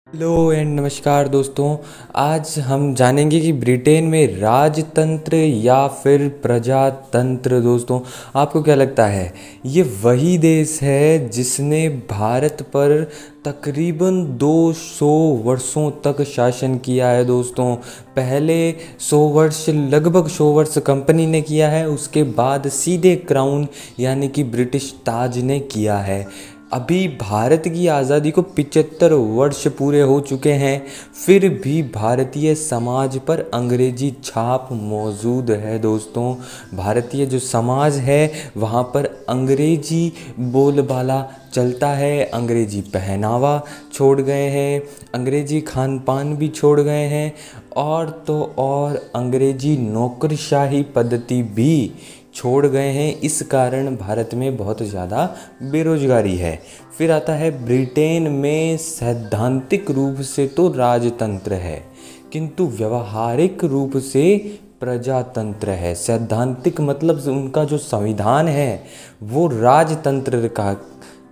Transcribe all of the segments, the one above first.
Hello and नमस्कार दोस्तों। आज हम जानेंगे कि ब्रिटेन में राजतंत्र या फिर प्रजातंत्र। दोस्तों, आपको क्या लगता है? ये वही देश है जिसने भारत पर तकरीबन 200 वर्षों तक शासन किया है। दोस्तों, पहले 100 वर्ष, लगभग 100 वर्ष कंपनी ने किया है, उसके बाद सीधे क्राउन यानी कि ब्रिटिश ताज ने किया है। अभी भारत की आज़ादी को 75 वर्ष पूरे हो चुके हैं, फिर भी भारतीय समाज पर अंग्रेजी छाप मौजूद है। दोस्तों, भारतीय जो समाज है वहाँ पर अंग्रेजी बोलबाला चलता है, अंग्रेजी पहनावा छोड़ गए हैं, अंग्रेजी खान पान भी छोड़ गए हैं, और तो और अंग्रेजी नौकरशाही पद्धति भी छोड़ गए हैं। इस कारण भारत में बहुत ज़्यादा बेरोजगारी है। फिर आता है ब्रिटेन में सैद्धांतिक रूप से तो राजतंत्र है, किंतु व्यवहारिक रूप से प्रजातंत्र है। सैद्धांतिक मतलब उनका जो संविधान है वो राजतंत्र का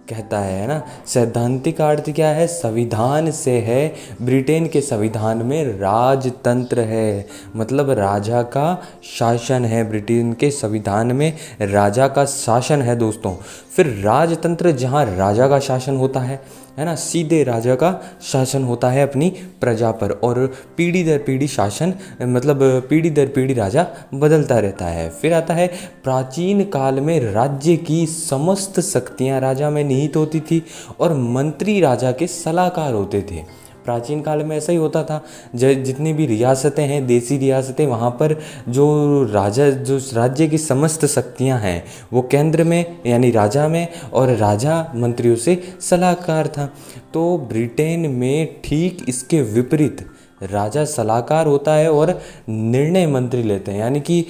कहता है ना। सैद्धांतिक अर्थ क्या है? संविधान से है। ब्रिटेन के संविधान में राजतंत्र है, मतलब राजा का शासन है। ब्रिटेन के संविधान में राजा का शासन है। दोस्तों, फिर राजतंत्र जहाँ राजा का शासन होता है ना, सीधे राजा का शासन होता है अपनी प्रजा पर, और पीढ़ी दर पीढ़ी शासन, मतलब पीढ़ी दर पीढ़ी राजा बदलता रहता है। फिर आता है प्राचीन काल में राज्य की समस्त शक्तियाँ राजा में निहित होती थी और मंत्री राजा के सलाहकार होते थे। प्राचीन काल में ऐसा ही होता था। जितनी भी रियासतें हैं, देसी रियासतें, वहाँ पर जो राज्य की समस्त शक्तियाँ हैं वो केंद्र में यानी राजा में, और राजा मंत्रियों से सलाहकार था। तो ब्रिटेन में ठीक इसके विपरीत राजा सलाहकार होता है और निर्णय मंत्री लेते हैं। यानी कि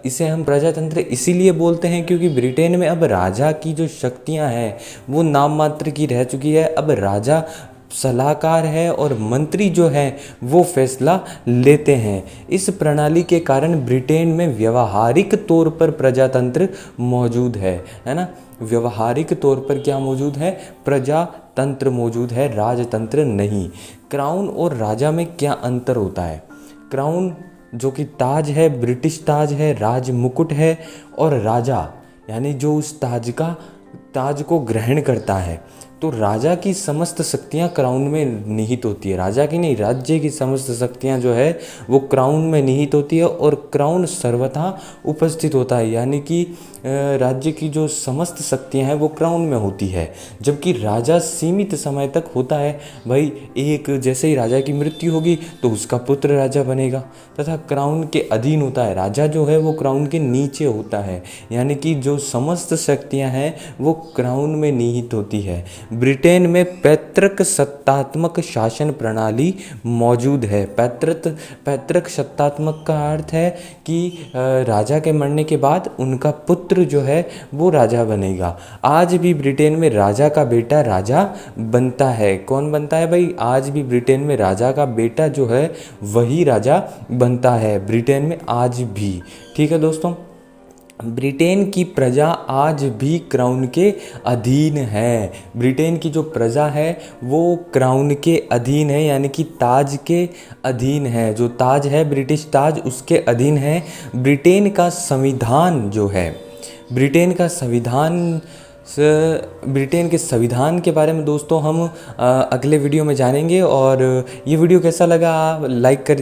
इसे हम प्रजातंत्र इसीलिए बोलते हैं क्योंकि ब्रिटेन में अब राजा की जो शक्तियां हैं वो नाम मात्र की रह चुकी है। अब राजा सलाहकार है और मंत्री जो है वो फैसला लेते हैं। इस प्रणाली के कारण ब्रिटेन में व्यवहारिक तौर पर प्रजातंत्र मौजूद है ना। व्यवहारिक तौर पर क्या मौजूद है? प्रजातंत्र मौजूद है, राजतंत्र नहीं। क्राउन और राजा में क्या अंतर होता है? क्राउन जो कि ताज है, ब्रिटिश ताज है, राज मुकुट है, और राजा यानी जो उस ताज को ग्रहण करता है, तो राजा की समस्त शक्तियाँ क्राउन में निहित होती है। राजा की नहीं, राज्य की समस्त शक्तियाँ जो है वो क्राउन में निहित होती है, और क्राउन सर्वथा उपस्थित होता है। यानी कि राज्य की जो समस्त शक्तियाँ हैं वो क्राउन में होती है, जबकि राजा सीमित समय तक होता है। भाई, एक जैसे ही राजा की मृत्यु होगी तो उसका पुत्र राजा बनेगा, तथा क्राउन के अधीन होता है। राजा जो है वो क्राउन के नीचे होता है, यानी कि जो समस्त शक्तियाँ हैं वो क्राउन में निहित होती है। ब्रिटेन में पैतृक सत्तात्मक शासन प्रणाली मौजूद है। पैतृक सत्तात्मक का अर्थ है कि राजा के मरने के बाद उनका पुत्र जो है वो राजा बनेगा। आज भी ब्रिटेन में राजा का बेटा राजा बनता है। कौन बनता है भाई? आज भी ब्रिटेन में राजा का बेटा जो है वही राजा बनता है, ब्रिटेन में आज भी। ठीक है दोस्तों, ब्रिटेन की प्रजा आज भी क्राउन के अधीन है। ब्रिटेन की जो प्रजा है वो क्राउन के अधीन है, यानी कि ताज के अधीन है। जो ताज है, ब्रिटिश ताज, उसके अधीन है। ब्रिटेन का संविधान जो है, ब्रिटेन के संविधान के बारे में दोस्तों हम अगले वीडियो में जानेंगे। और ये वीडियो कैसा लगा, लाइक कर